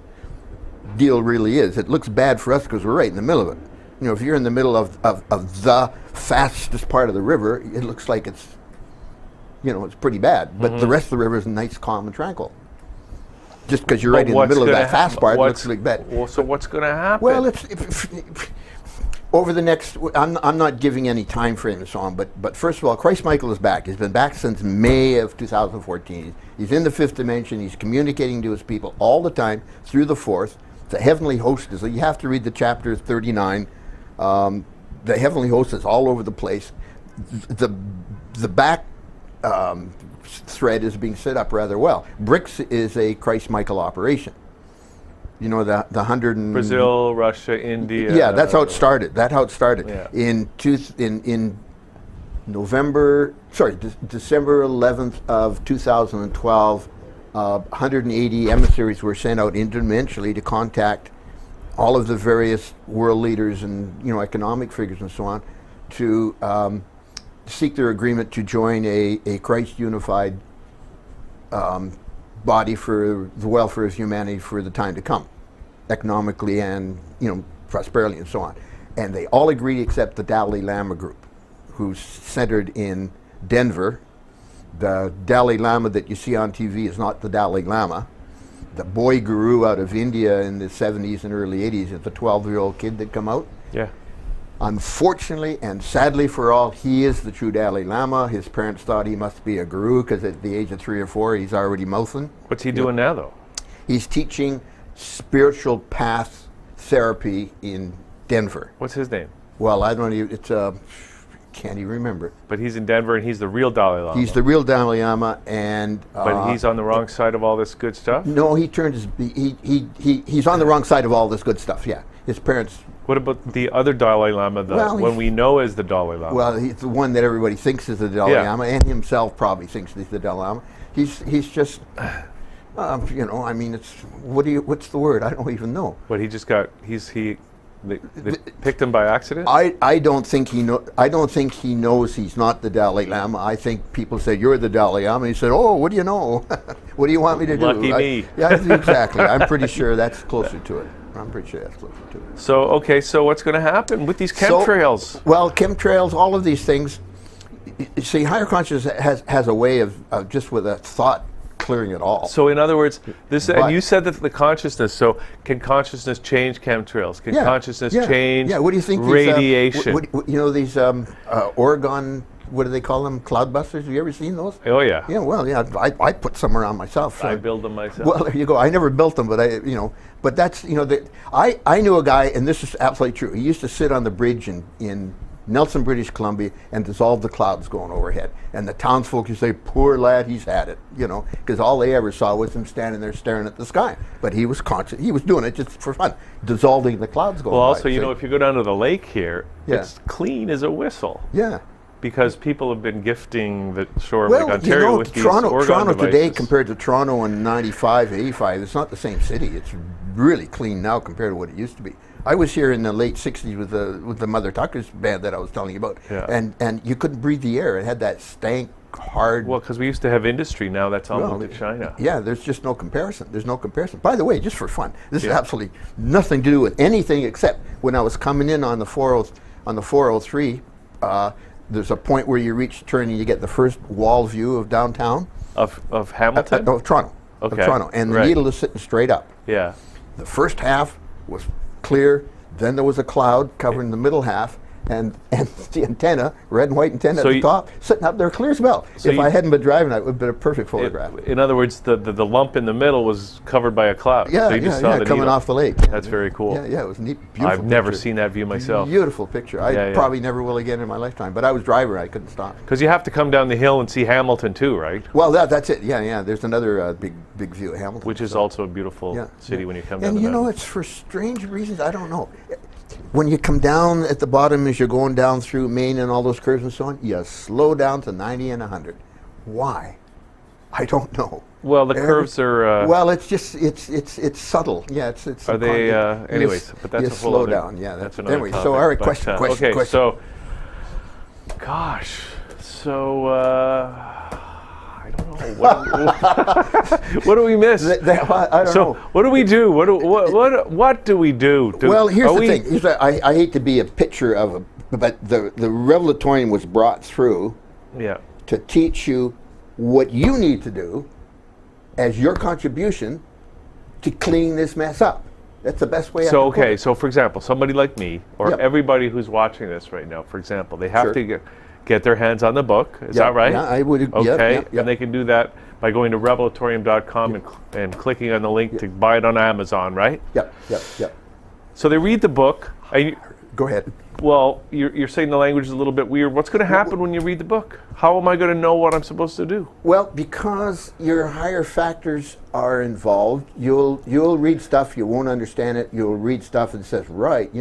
deal really is. It looks bad for us because we're right in the middle of it. If you're in the middle of the fastest part of the river, it looks like it's, it's pretty bad. But the rest of the river is nice, calm, and tranquil. Just because you're right in the middle of that fast part, it looks like bad. Well, so what's going to happen? Well, over the next, I'm not giving any time frame and so on, but first of all, Christ Michael is back. He's been back since May of 2014. He's in the fifth dimension. He's communicating to his people all the time through the fourth. The heavenly host is, you have to read the chapter 39. The heavenly host is all over the place. The back thread is being set up rather well. BRICS is a Christ Michael operation. The 100 and Brazil, Russia, India. Yeah, that's how it started. Yeah. In December 11th of 2012, 180 emissaries were sent out interdimensionally to contact all of the various world leaders and economic figures and so on to seek their agreement to join a Christ unified body for the welfare of humanity for the time to come, economically and prosperity and so on. And they all agreed except the Dalai Lama group, who's centered in Denver. The Dalai Lama that you see on TV is not the Dalai Lama. The boy guru out of India in the 70s and early 80s is the 12-year-old kid that come out. Yeah. Unfortunately and sadly for all, he is the true Dalai Lama. His parents thought he must be a guru because at the age of 3 or 4 he's already mouthing. What's he doing now, though? He's teaching spiritual path therapy in Denver. What's his name? Well, I don't even, can't even remember it. But he's in Denver and he's the real Dalai Lama. He's the real Dalai Lama, and but he's on the wrong side of all this good stuff? No, he's on the wrong side of all this good stuff, yeah. His parents... What about the other Dalai Lama, one we know as the Dalai Lama? Well, he's the one that everybody thinks is the Dalai Lama, and himself probably thinks he's the Dalai Lama. He's just, I mean, what's the word? I don't even know. But he just got, they picked him by accident? I don't think he knows he's not the Dalai Lama. I think people say, you're the Dalai Lama. He said, oh, what do you know? What do you want me to do? Lucky me. Yeah, exactly. I'm pretty sure that's closer to it. So what's going to happen with these chemtrails? Chemtrails, all of these things. You see, higher consciousness has a way of just with a thought clearing it all. So in other words, and you said that the consciousness, so can consciousness change chemtrails? Can consciousness change what do you think radiation? These Oregon, what do they call them, cloudbusters? Have you ever seen those? Oh yeah. Yeah, well, yeah, I put some around myself. So I build them myself. Well, there you go. I never built them, but but that's, I knew a guy, and this is absolutely true. He used to sit on the bridge in Nelson, British Columbia, and dissolve the clouds going overhead. And the townsfolk used to say, poor lad, he's had it, because all they ever saw was him standing there staring at the sky. But he was conscious. He was doing it just for fun, dissolving the clouds going by. Well, also, if you go down to the lake here, it's clean as a whistle. Yeah. Because people have been gifting the shore of Lake Ontario with these Toronto devices. Today compared to Toronto in 95, 85, it's not the same city. It's really clean now compared to what it used to be. I was here in the late 60s with the Mother Tuckers band that I was telling you about. Yeah. And you couldn't breathe the air. It had that stank, hard... Well, because we used to have industry. Now that's all moved to China. Yeah, there's just no comparison. There's no comparison. By the way, just for fun, this is absolutely nothing to do with anything except when I was coming in on the 403, there's a point where you reach turn and you get the first wall view of downtown. Of Hamilton? Of Toronto. Okay. Of Toronto. And the needle is sitting straight up. Yeah. The first half was clear. Then there was a cloud covering the middle half, and the antenna, red and white antenna at the top, sitting up there clear as well. So if I hadn't been driving, it would have been a perfect photograph. In other words, the lump in the middle was covered by a cloud. Yeah, so you just saw the coming needle. off the lake. That's very cool. Yeah, it was neat. Beautiful I've never picture. seen that view myself. Beautiful picture. I probably never will again in my lifetime. But I was driver. I couldn't stop. Because you have to come down the hill and see Hamilton too, right? Well, that's it. Yeah. There's another big view of Hamilton. Which is also a beautiful city when you come down and the you mountain. know, it's for strange reasons. I don't know. When you come down at the bottom as you're going down through Maine and all those curves and so on, you slow down to 90 and 100. Why? I don't know. Well, the curves are... well, it's just, it's subtle. Yeah, it's... Are they... anyways, but that's a whole slow other... down, yeah. That's another anyway, topic. so, all right, But, question. Okay, so... Gosh. So, I don't know. What do we miss? I don't know. What do we do? What do we do? Well, here's the thing. I hate to be a picture of but the Revelatorium was brought through to teach you what you need to do as your contribution to clean this mess up. That's the best way. So so for example, somebody like me or everybody who's watching this right now, for example, they have to get their hands on the book. Is that right? Yeah, I would. Okay, and they can do that by going to Revelatorium.com and clicking on the link to buy it on Amazon, right? Yep. So they read the book. Go ahead. Well, you're saying the language is a little bit weird. What's going to happen when you read the book? How am I going to know what I'm supposed to do? Well, because your higher factors are involved, you'll read stuff, you won't understand it. You'll read stuff that says, right,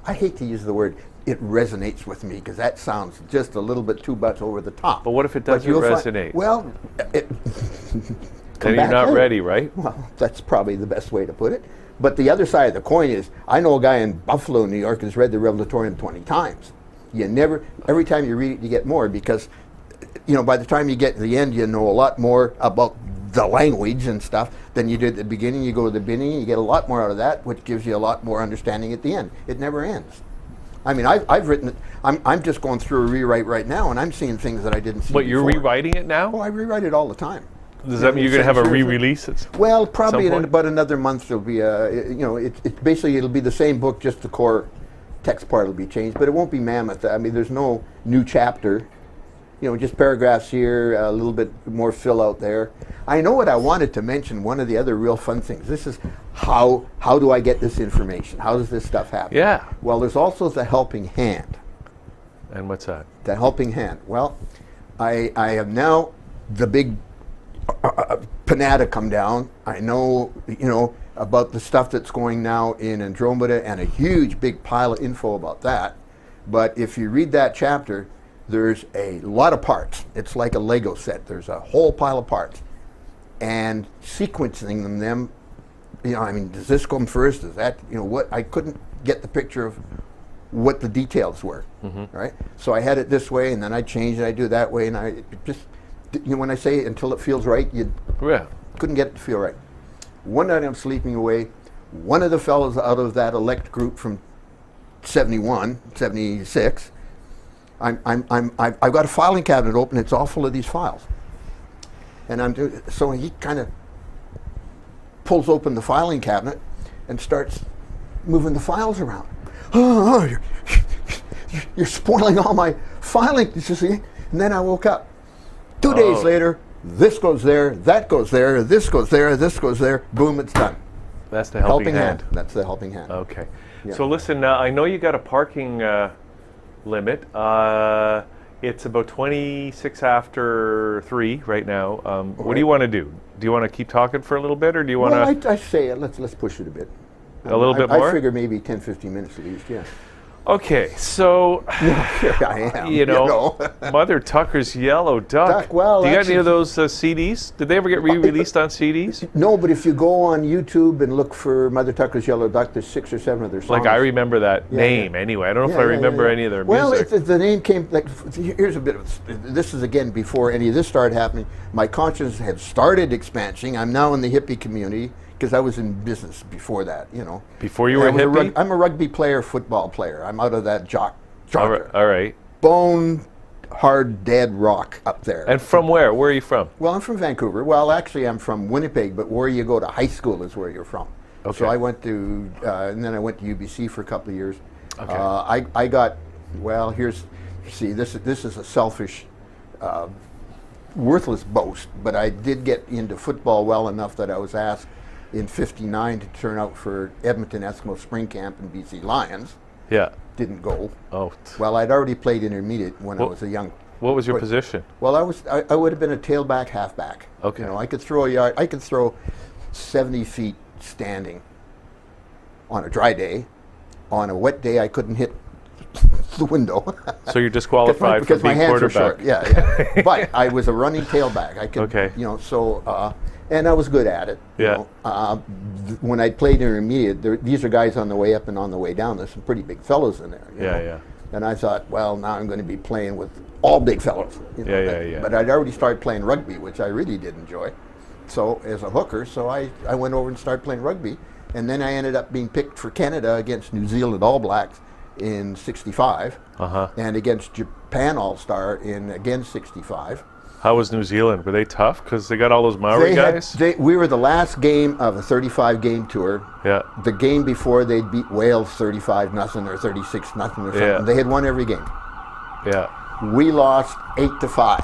I hate to use the word, it resonates with me, because that sounds just a little bit too much over the top. But what if it doesn't resonate? Well, then you're not ready, right? Well, that's probably the best way to put it. But the other side of the coin is, I know a guy in Buffalo, New York, has read the Revelatorium 20 times. Every time you read it, you get more, because, by the time you get to the end, you know a lot more about the language and stuff than you did at the beginning. You go to the beginning, you get a lot more out of that, which gives you a lot more understanding at the end. It never ends. I mean, I've written it. I'm just going through a rewrite right now, and I'm seeing things that I didn't see. But you're rewriting it now? Oh, I rewrite it all the time. Does that mean you're going to have a re-release? Well, probably in about another month there'll be basically it'll be the same book, just the core text part will be changed, but it won't be mammoth. I mean, there's no new chapter. Just paragraphs here, a little bit more fill out there. I know what I wanted to mention. One of the other real fun things. This is how do I get this information? How does this stuff happen? Yeah. Well, there's also the helping hand. And what's that? The helping hand. Well, I have now the big Panada come down. I know, about the stuff that's going now in Andromeda, and a huge big pile of info about that. But if you read that chapter, there's a lot of parts. It's like a Lego set. There's a whole pile of parts. And sequencing them, does this come first? Does that, what? I couldn't get the picture of what the details were, right? So I had it this way, and then I changed it. I do it that way, and I just, when I say until it feels right, you couldn't get it to feel right. One night I'm sleeping away. One of the fellows out of that elect group from 71, 76, I've got a filing cabinet open. It's all full of these files, and so he kind of pulls open the filing cabinet and starts moving the files around. Oh, you're spoiling all my filing. And then I woke up. 2 days later, this goes there, that goes there, this goes there, this goes there. Boom, it's done. That's the helping hand. That's the helping hand. Okay. Yeah. So listen, I know you got a parking limit. It's about 26 after 3 right now. What do you want to do? Do you want to keep talking for a little bit, or do you want to... Well, I say let's push it a bit. A little bit more? I figure maybe 10, 15 minutes at least, yeah. Okay, so, here I am, Mother Tucker's Yellow Duck. Well, do you got any of those CDs? Did they ever get re-released on CDs? No, but if you go on YouTube and look for Mother Tucker's Yellow Duck, there's 6 or 7 of their songs. Like, I remember that name anyway. I don't know if I remember any of their music. Well, the name came, here's a bit of, this is again before any of this started happening. My conscience had started expanding. I'm now in the hippie community, because I was in business before that, Before you were a hippie? I'm a rugby player, football player. I'm out of that jock. All right. Bone hard, dead rock up there. And from where? Where are you from? Well, I'm from Vancouver. Well, actually, I'm from Winnipeg, but where you go to high school is where you're from. Okay. So I went to, and then I went to UBC for a couple of years. Okay. I got, well, this is a selfish, worthless boast, but I did get into football well enough that I was asked in '59 to turn out for Edmonton Eskimo Spring Camp and BC Lions. Yeah. Didn't go. Oh. Well, I'd already played intermediate when I was a young. What was your position? Well, I would have been a tailback, halfback. Okay. You know, I could throw a yard. I could throw 70 feet standing on a dry day. On a wet day, I couldn't hit the window. So you're disqualified because from being my hands were quarterback. short. Yeah. But I was a running tailback. I could, Okay. you know, so and I was good at it. Yeah. You know. When I played intermediate, these are guys on the way up and on the way down. There's some pretty big fellows in there. You know? Yeah. And I thought, well, now I'm going to be playing with all big fellows. You know, Yeah. But I'd already started playing rugby, which I really did enjoy. So as a hooker, so I went over and started playing rugby. And then I ended up being picked for Canada against New Zealand All Blacks in '65, and against Japan All-Star in, again, '65. How was New Zealand? Were they tough? Because they got all those Maori guys? We were the last game of a 35-game tour. Yeah. The game before, they'd beat Wales 35-0 or 36-0 or something. Yeah. They had won every game. Yeah. We lost 8-5.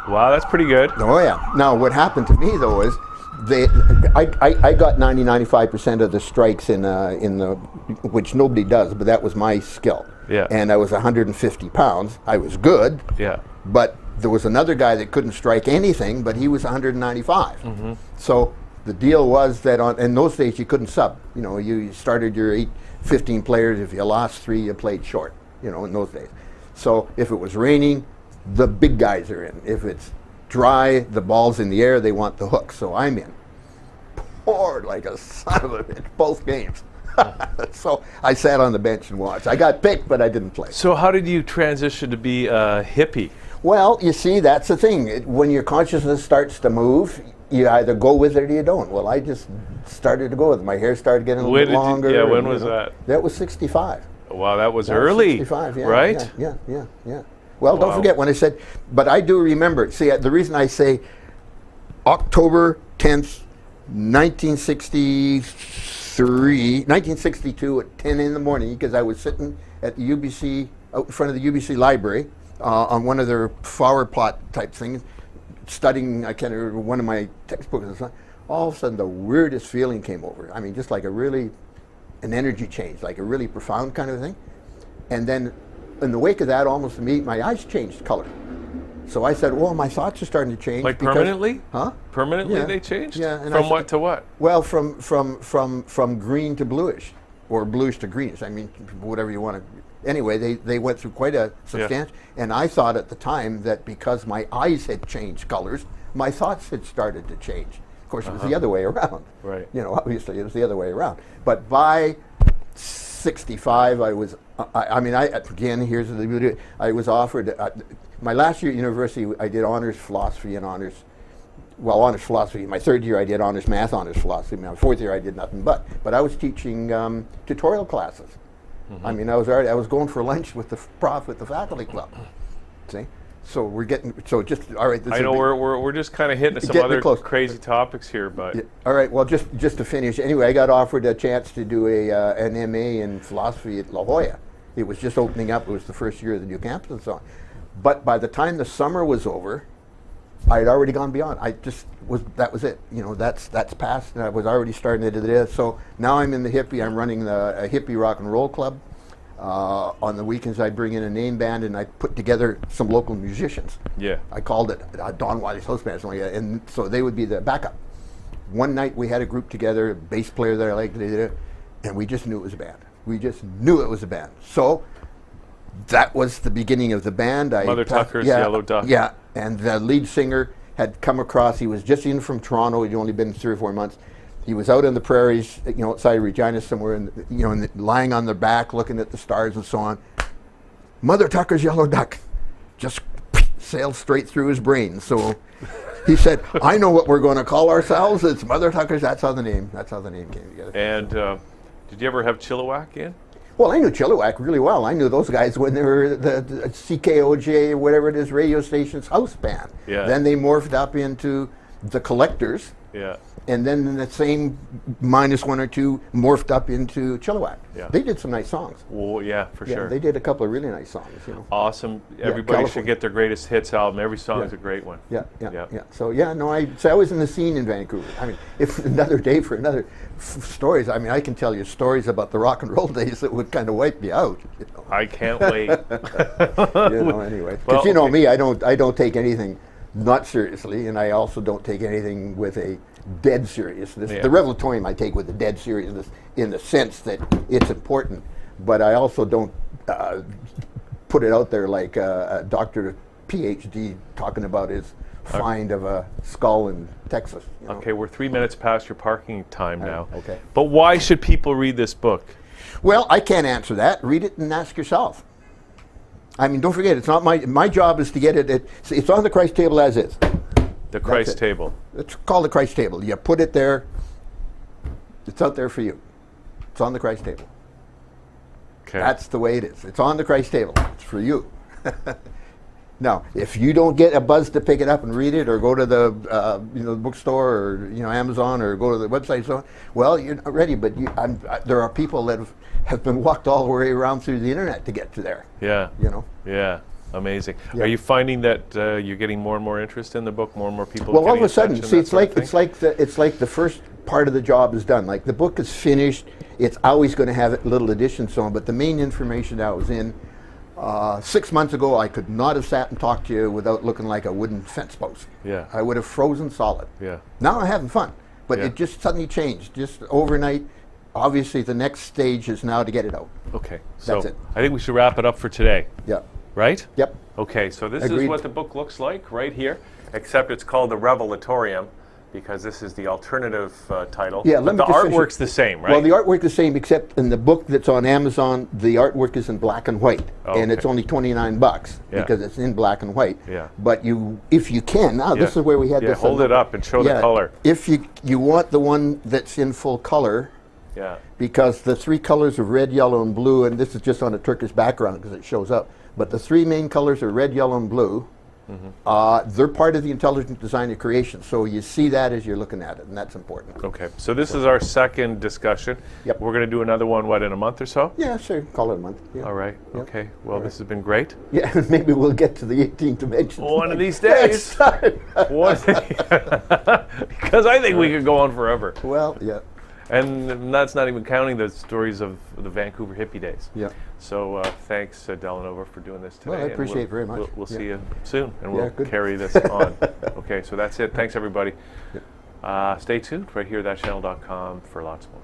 Wow, that's pretty good. Oh yeah. Now what happened to me though is I got 95% of the strikes in the which nobody does, but that was my skill. Yeah. And I was 150 pounds. I was good. Yeah. But there was another guy that couldn't strike anything, but he was 195. Mm-hmm. So the deal was that in those days you couldn't sub. You know, you started your 15 players. If you lost 3, you played short. You know, in those days. So if it was raining, the big guys are in. If it's dry, the ball's in the air, they want the hook. So I'm in. Poured like a son of a bitch, both games. So I sat on the bench and watched. I got picked, but I didn't play. So how did you transition to be a hippie? Well, you see, that's the thing. When your consciousness starts to move, you either go with it or you don't. Well, I just started to go with it. My hair started getting a little bit longer. When was that? That was '65. Wow, that was early. 65, yeah. Right? Yeah. Well, don't forget when I said, but I do remember. See, the reason I say October 10th, 1962 at 10 in the morning, because I was sitting at the UBC, out in front of the UBC library, on one of their flower plot type things, studying, I can't remember, one of my textbooks and stuff. All of a sudden, the weirdest feeling came over. I mean, just like an energy change, like a really profound kind of thing. And then in the wake of that, almost immediately, my eyes changed color. So I said, well, my thoughts are starting to change. Like permanently? Huh? Permanently they changed? Yeah. And from what to what? Well, from green to bluish, or bluish to greenish. I mean, whatever you want to. Anyway, they went through quite a substantial. Yeah. And I thought at the time that because my eyes had changed colors, my thoughts had started to change. Of course, it was the other way around. Right. You know, obviously it was the other way around. But by '65, I was. I mean, again, here's the beauty. I was offered. My last year at university, I did honors philosophy and honors philosophy. My third year, I did honors math, honors philosophy. My fourth year, I did nothing but. But I was teaching tutorial classes. Mm-hmm. I mean, I was going for lunch with the prof at the faculty club. See, so we're getting just all right. I know we're just kind of hitting some other crazy topics here, but yeah, all right. Well, just to finish. Anyway, I got offered a chance to do an MA in philosophy at La Jolla. It was just opening up. It was the first year of the new campus and so on. But by the time the summer was over, I had already gone beyond. That was it. You know, that's past, and I was already starting to do this. So now I'm in the hippie. I'm running a hippie rock and roll club. On the weekends, I bring in a name band, and I put together some local musicians. Yeah. I called it Don Wiley's House Band, and so they would be the backup. One night we had a group together, a bass player that I liked, and we just knew it was a band. We just knew it was a band. So that was the beginning of the band. Mother Tucker's Yellow Duck. Yeah, and the lead singer had come across. He was just in from Toronto. He'd only been 3 or 4 months. He was out in the prairies, you know, outside Regina somewhere, lying on their back, looking at the stars and so on. Mother Tucker's Yellow Duck just sailed straight through his brain. So he said, "I know what we're going to call ourselves. It's Mother Tucker's." That's how the name came together. And did you ever have Chilliwack in? Well, I knew Chilliwack really well. I knew those guys when they were the CKOJ, whatever it is, radio station's house band. Yeah. Then they morphed up into the Collectors, Yeah. And then the same -1 or 2 morphed up into Chilliwack. Yeah. They did some nice songs. Well, yeah, for Yeah, sure. they did a couple of really nice songs. You know. Awesome. Everybody should California. get their greatest hits album. Every song Yeah. is a great one. Yeah. Yeah. So yeah, no, I was in the scene in Vancouver. I mean, if another day for another stories. I mean, I can tell you stories about the rock and roll days that would kind of wipe me out. You know. I can't wait. You know, anyway, because Well, you know okay. me, I don't take anything not seriously, and I also don't take anything with a dead seriousness. Yeah. The Revelatorium I take with a dead seriousness in the sense that it's important, but I also don't put it out there like a doctor PhD talking about his find of a skull in Texas. You know? Okay, we're 3 minutes past your parking time now. Okay. But why should people read this book? Well, I can't answer that. Read it and ask yourself. I mean, don't forget, it's not my job is to get it. It's on the Christ table as is. The Christ it. Table. It's called the Christ table. You put it there. It's out there for you. It's on the Christ table. Okay. That's the way it is. It's on the Christ table. It's for you. Now, if you don't get a buzz to pick it up and read it, or go to the the bookstore, or Amazon, or go to the website, so well, you're not ready. But there are people that have been walked all the way around through the internet to get to there. Yeah. You know. Yeah. Amazing. Yeah. Are you finding that you're getting more and more interest in the book? More and more people. Well, all getting of a sudden, in touch and see, that it's sort of like thing? it's like the first part of the job is done. Like the book is finished. It's always going to have little additions on, but the main information that was in. 6 months ago, I could not have sat and talked to you without looking like a wooden fence post. Yeah. I would have frozen solid. Yeah. Now I'm having fun, but Yeah. it just suddenly changed, just overnight. Obviously, the next stage is now to get it out. Okay. So That's it. I think we should wrap it up for today. Yeah. Right? Yep. Okay, so this is Agreed. what the book looks like right here, except it's called the Revelatorium because this is the alternative title. Yeah. But Let me the just finish artwork's it. the same, right? Well, the artwork is the same, except in the book that's on Amazon, the artwork is in black and white, Oh, and it's okay. only $29 Yeah. because it's in black and white. Yeah. But if you can, this is where we had Yeah, this. hold it up and show the color. If you want the one that's in full color. Yeah. Because the 3 colors of red, yellow, and blue, and this is just on a Turkish background because it shows up, but the 3 main colors are red, yellow, and blue. They're part of the intelligent design of creation, so you see that as you're looking at it, and that's important. Okay, so this is our second discussion. Yep. We're going to do another one, in a month or so? Yeah, sure, call it a month. Yeah. All right, Yep. okay. Well, this has been great. Yeah, maybe we'll get to the 18 dimensions. One of these days. Because I think we could go on forever. Well, yeah. And that's not even counting the stories of the Vancouver hippie days. Yeah. So thanks, Delanova, for doing this today. Well, I and appreciate it very much. We'll Yeah. see you soon, and Yeah, we'll good. carry this on. Okay, so that's it. Thanks, everybody. Stay tuned right here at thatchannel.com for lots more.